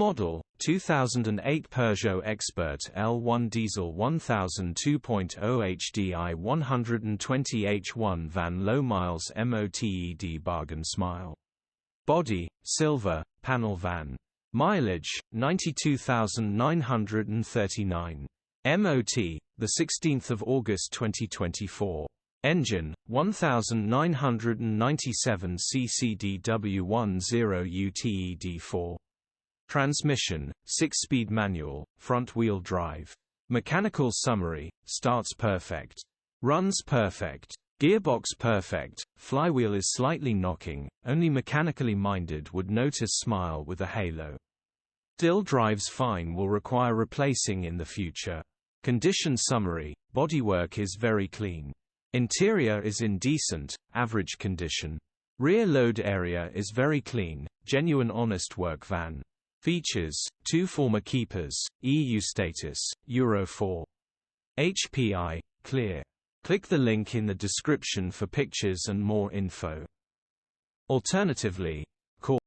Model, 2008 Peugeot Expert L1 Diesel 1000 2.0 HDi 120h1 van low miles MOTED bargain smile. Body, silver, panel van. Mileage, 92,939. MOT, the 16th of August 2024. Engine, 1997 CCDW10 UTED4. Transmission, 6-speed manual, front-wheel drive. Mechanical summary: starts perfect. Runs perfect. Gearbox perfect. Flywheel is slightly knocking, only mechanically minded would notice smile with a halo. Still drives fine, will require replacing in the future. Condition summary: bodywork is very clean. Interior is in decent, average condition. Rear load area is very clean, genuine honest work van. Features: 2 former keepers, EU status, Euro 4. HPI, clear. Click the link in the description for pictures and more info. Alternatively, call